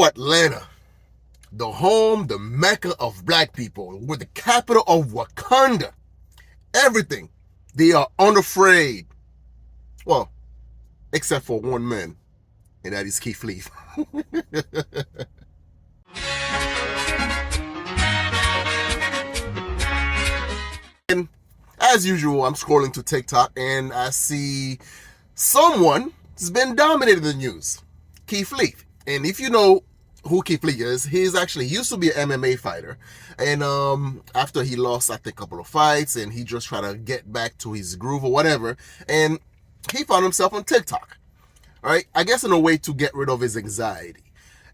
Oh, Atlanta, the home, the mecca of black people, with the capital of Wakanda. Everything. They are unafraid. Well, except for one man, and that is Keith Lee. And as usual, I'm scrolling to TikTok and I see someone has been dominating the news. Keith Lee. And if you know who Keith Lee is, he used to be an MMA fighter. And after he lost, I think, a couple of fights, and he just tried to get back to his groove or whatever, and he found himself on TikTok. Right? I guess in a way to get rid of his anxiety.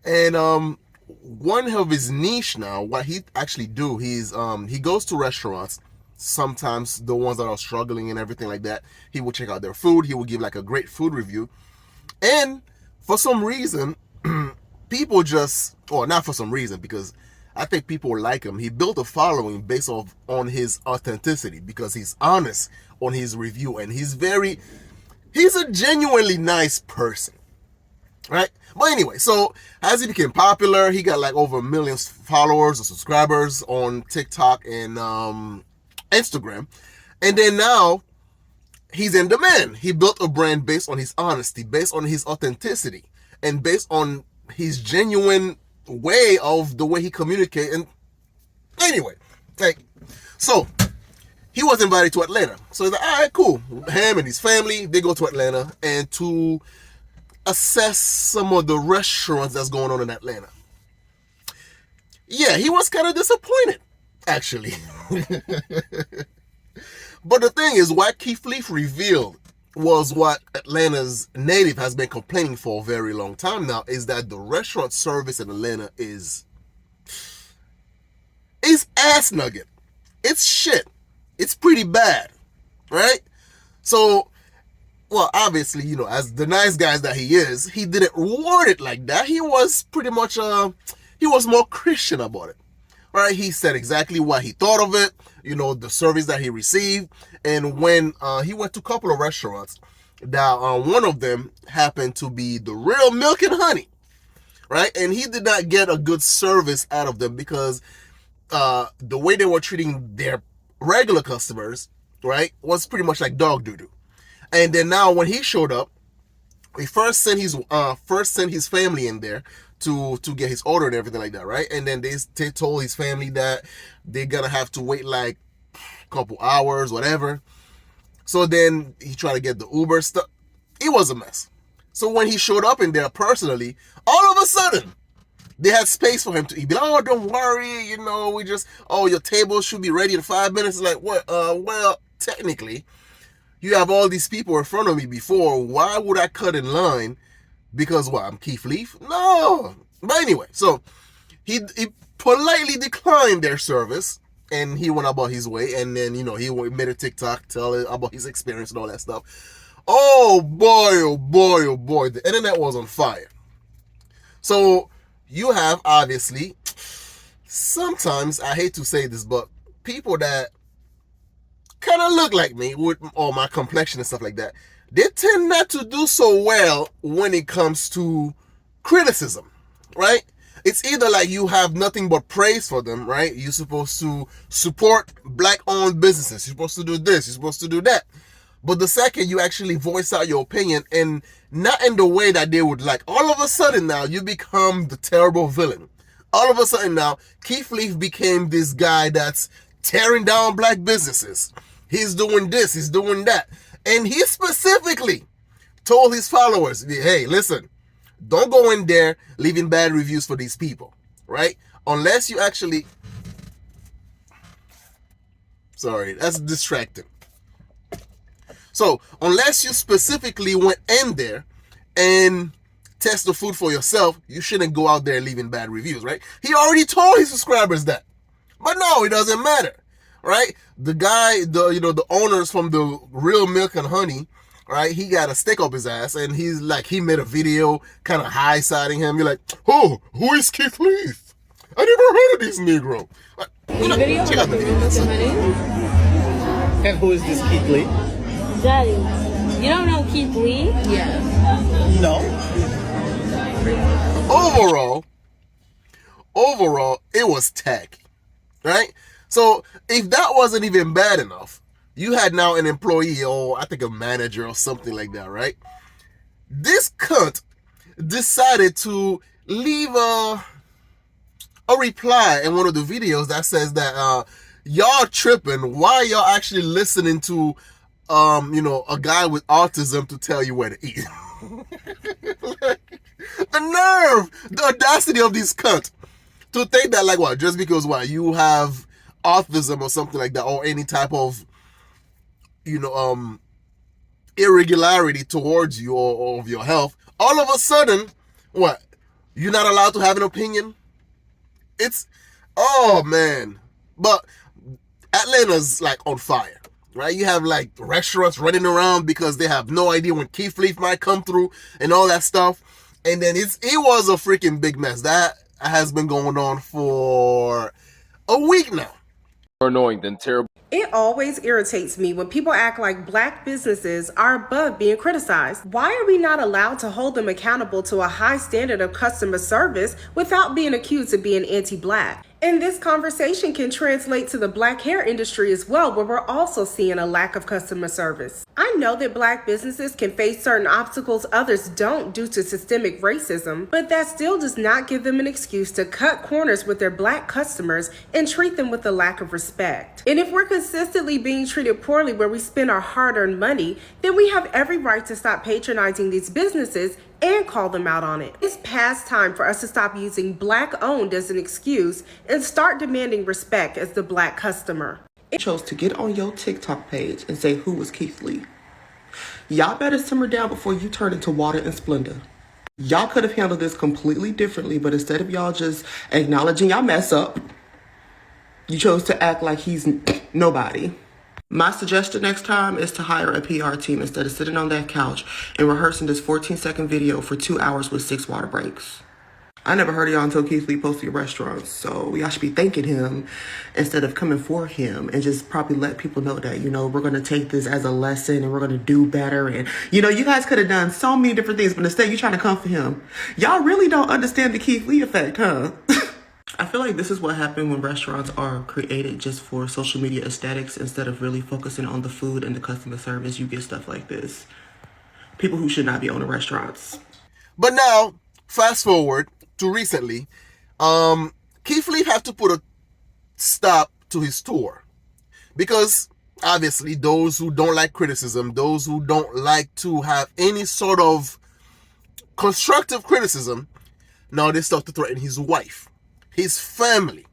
And one of his niche now, what he actually do, he goes to restaurants, sometimes the ones that are struggling and everything like that. He will check out their food. He will give like a great food review. And for some reason, people just, or not for some reason, because I think people like him. He built a following based on his authenticity, because he's honest on his review, and he's a genuinely nice person, right? But anyway, so as he became popular, he got like over 1 million followers or subscribers on TikTok and Instagram. And then now he's in demand. He built a brand based on his honesty, based on his authenticity, and based on his genuine way of the way he communicates. And anyway, so he was invited to Atlanta. So he's like, all right, cool. Him and his family, they go to Atlanta and to assess some of the restaurants that's going on in Atlanta. Yeah, he was kind of disappointed, actually. But the thing is, what Keith Lee revealed was what Atlanta's native has been complaining for a very long time now, is that the restaurant service in Atlanta is ass nugget. It's shit. It's pretty bad, right? So, well, obviously, as the nice guys that he is, he didn't word it like that. He was pretty much, he was more Christian about it, right? He said exactly what he thought of it, the service that he received. And when he went to a couple of restaurants, that one of them happened to be the Real Milk and Honey, right? And he did not get a good service out of them, because the way they were treating their regular customers, right, was pretty much like dog doo-doo. And then now when he showed up, he first sent his family in there to get his order and everything like that, right? And then they told his family that they're gonna have to wait like a couple hours, whatever. So then he tried to get the Uber stuff. It was a mess. So when he showed up in there personally, all of a sudden they had space for him to eat. Oh, don't worry, your table should be ready in 5 minutes. It's like, what? Well, technically, you have all these people in front of me before. Why would I cut in line? Because what? I'm Keith Lee? No. But anyway, so he politely declined their service, and he went about his way. And then, he made a TikTok telling about his experience and all that stuff. Oh boy, oh boy, oh boy. The internet was on fire. So you have, obviously, sometimes, I hate to say this, but people that kind of look like me with all my complexion and stuff like that, they tend not to do so well when it comes to criticism, right? It's either like you have nothing but praise for them, right? You're supposed to support black-owned businesses. You're supposed to do this. You're supposed to do that. But the second you actually voice out your opinion, and not in the way that they would like, all of a sudden now you become the terrible villain. All of a sudden now, Keith Lee became this guy that's tearing down black businesses. He's doing this, he's doing that. And he specifically told his followers, hey, listen, don't go in there leaving bad reviews for these people, right? Unless you actually... Sorry, that's distracting. So, unless you specifically went in there and test the food for yourself, you shouldn't go out there leaving bad reviews, right? He already told his subscribers that. But no, it doesn't matter, right? The guy, the owners from the Real Milk and Honey, right? He got a stick up his ass, and he's like, he made a video kind of high-siding him. You're like, oh, who is Keith Lee? I never heard of this Negro. Like, video? Check out the video. And who is this Keith Lee? Daddy, you don't know Keith Lee? Yeah. No. Overall, overall, it was tacky, right? So if that wasn't even bad enough, you had now an employee or I think a manager or something like that, right? This cunt decided to leave a reply in one of the videos that says that y'all tripping. Why y'all actually listening to a guy with autism to tell you where to eat? Like, the nerve, the audacity of these cunts to think that, like, what, just because you have autism or something like that, or any type of irregularity towards you or of your health, all of a sudden, what, you're not allowed to have an opinion? It's, oh man. But Atlanta's like on fire, right? You have like restaurants running around because they have no idea when Keith Leaf might come through and all that stuff. And then it was a freaking big mess. That has been going on for a week now. More annoying than terrible. It always irritates me when people act like Black businesses are above being criticized. Why are we not allowed to hold them accountable to a high standard of customer service without being accused of being anti-Black? And this conversation can translate to the Black hair industry as well, where we're also seeing a lack of customer service. I know that Black businesses can face certain obstacles others don't due to systemic racism, but that still does not give them an excuse to cut corners with their Black customers and treat them with a lack of respect. And if we're consistently being treated poorly where we spend our hard-earned money, then we have every right to stop patronizing these businesses and call them out on it. It's past time for us to stop using Black-owned as an excuse and start demanding respect as the Black customer. Chose to get on your TikTok page and say who was Keith Lee. Y'all better simmer down before you turn into water and splendor. Y'all could have handled this completely differently, but instead of y'all just acknowledging y'all mess up, you chose to act like he's nobody. My suggestion next time is to hire a PR team instead of sitting on that couch and rehearsing this 14-second video for 2 hours with 6 water breaks. I never heard of y'all until Keith Lee posted your restaurants, so y'all should be thanking him instead of coming for him, and just probably let people know that, we're going to take this as a lesson and we're going to do better. And, you guys could have done so many different things, but instead you're trying to come for him. Y'all really don't understand the Keith Lee effect, huh? I feel like this is what happened when restaurants are created just for social media aesthetics instead of really focusing on the food and the customer service. You get stuff like this. People who should not be owning restaurants. But now, fast forward to recently, Keith Lee had to put a stop to his tour because obviously those who don't like criticism, those who don't like to have any sort of constructive criticism, now they start to threaten his wife, his family.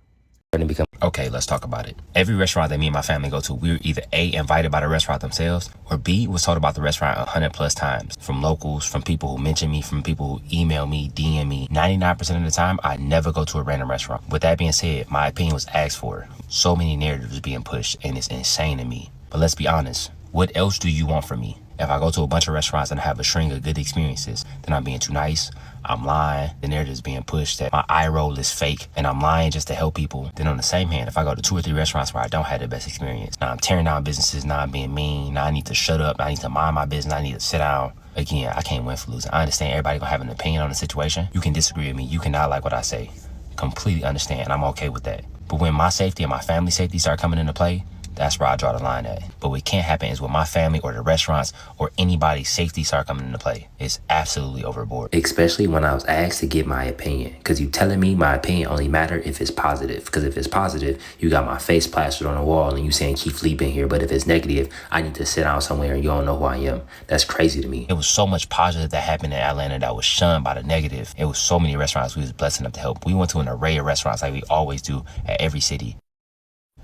Okay, let's talk about it. Every restaurant that me and my family go to, we're either A, invited by the restaurant themselves, or B, was told about the restaurant 100+ times. From locals, from people who mention me, from people who email me, DM me. 99% of the time, I never go to a random restaurant. With that being said, my opinion was asked for. So many narratives being pushed, and it's insane to me. But let's be honest, what else do you want from me? If I go to a bunch of restaurants and I have a string of good experiences, then I'm being too nice, I'm lying, the narrative is being pushed that my eye roll is fake, and I'm lying just to help people. Then on the same hand, if I go to 2 or 3 restaurants where I don't have the best experience, now I'm tearing down businesses, now I'm being mean, now I need to shut up, now I need to mind my business, I need to sit down. Again, I can't win for losing. I understand everybody gonna have an opinion on the situation. You can disagree with me, you cannot like what I say. Completely understand, and I'm okay with that. But when my safety and my family's safety start coming into play, that's where I draw the line at. But what can't happen is when my family or the restaurants or anybody's safety start coming into play. It's absolutely overboard. Especially when I was asked to give my opinion. Because you telling me my opinion only matter if it's positive. Because if it's positive, you got my face plastered on the wall and you saying Keith Lee been here. But if it's negative, I need to sit down somewhere and you don't know who I am. That's crazy to me. It was so much positive that happened in Atlanta that was shunned by the negative. It was so many restaurants we was blessed enough to help. We went to an array of restaurants like we always do at every city.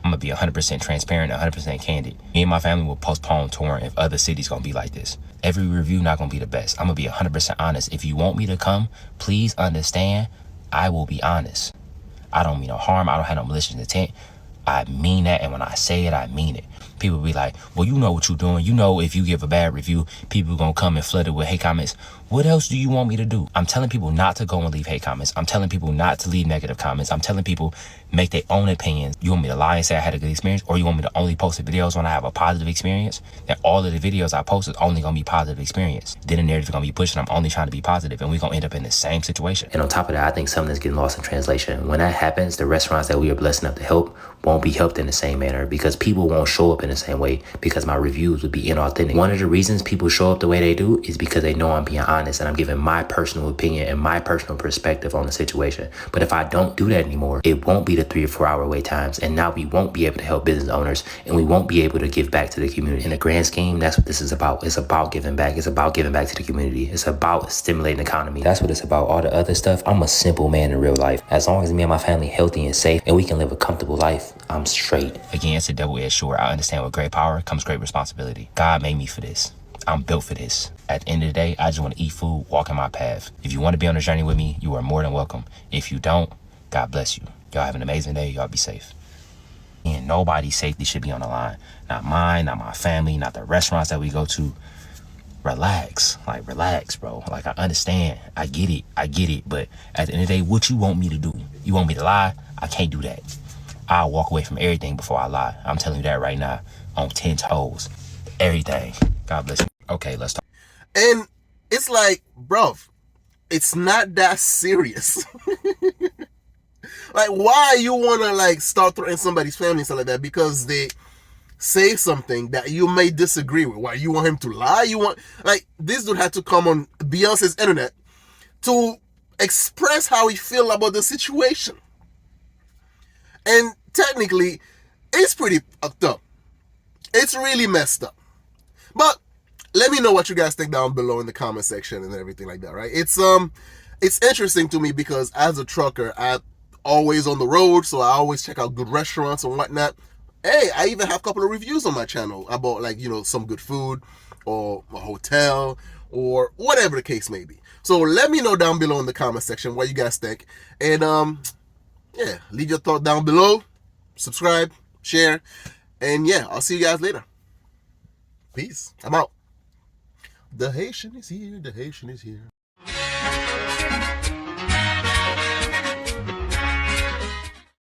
I'm gonna be 100% transparent, 100% candid. Me and my family will postpone touring if other cities gonna be like this. Every review not gonna be the best. I'm gonna be 100% honest. If you want me to come, please understand, I will be honest. I don't mean no harm. I don't have no malicious intent. I mean that, and when I say it, I mean it. People be like, well, you know what you're doing. You know if you give a bad review, people gonna come and flood it with hate comments. What else do you want me to do? I'm telling people not to go and leave hate comments. I'm telling people not to leave negative comments. I'm telling people make their own opinions. You want me to lie and say I had a good experience, or you want me to only post the videos when I have a positive experience? Then all of the videos I post is only gonna be positive experience. Then the narrative is gonna be pushing I'm only trying to be positive, and we're gonna end up in the same situation. And on top of that, I think something is getting lost in translation. When that happens, the restaurants that we are blessed enough to help won't be helped in the same manner because people won't show up in the same way because my reviews would be inauthentic. One of the reasons people show up the way they do is because they know I'm being honest and I'm giving my personal opinion and my personal perspective on the situation. But if I don't do that anymore, it won't be the 3 or 4 hour wait times, and now we won't be able to help business owners and we won't be able to give back to the community. In the grand scheme, that's what this is about. It's about giving back. It's about giving back to the community. It's about stimulating the economy. That's what it's about. All the other stuff, I'm a simple man in real life. As long as me and my family healthy and safe and we can live a comfortable life, I'm straight. Again, it's a double-edged sword. I understand with great power comes great responsibility. God made me for this. I'm built for this. At the end of the day, I just want to eat food, walk in my path. If you want to be on a journey with me, you are more than welcome. If you don't, God bless you. Y'all have an amazing day. Y'all be safe. And nobody's safety should be on the line. Not mine, not my family, not the restaurants that we go to. Relax. Like, relax, bro. Like, I understand. I get it. But at the end of the day, what you want me to do? You want me to lie? I can't do that. I'll walk away from everything before I lie. I'm telling you that right now. On 10 toes. Everything. God bless you. Okay, let's talk. And it's like, bruv, it's not that serious. Like, why you want to, like, start threatening somebody's family and stuff like that because they say something that you may disagree with? Why, you want him to lie? You want, like, this dude had to come on Beyonce's internet to express how he feel about the situation. And technically, it's pretty fucked up. It's really messed up. But let me know what you guys think down below in the comment section and everything like that, right? It's interesting to me because as a trucker, I'm always on the road, so I always check out good restaurants and whatnot. Hey, I even have a couple of reviews on my channel about, like, you know, some good food or a hotel or whatever the case may be. So let me know down below in the comment section what you guys think. And yeah, leave your thought down below. Subscribe, share, and yeah, I'll see you guys later. Peace. I'm out. The Haitian is here. The Haitian is here.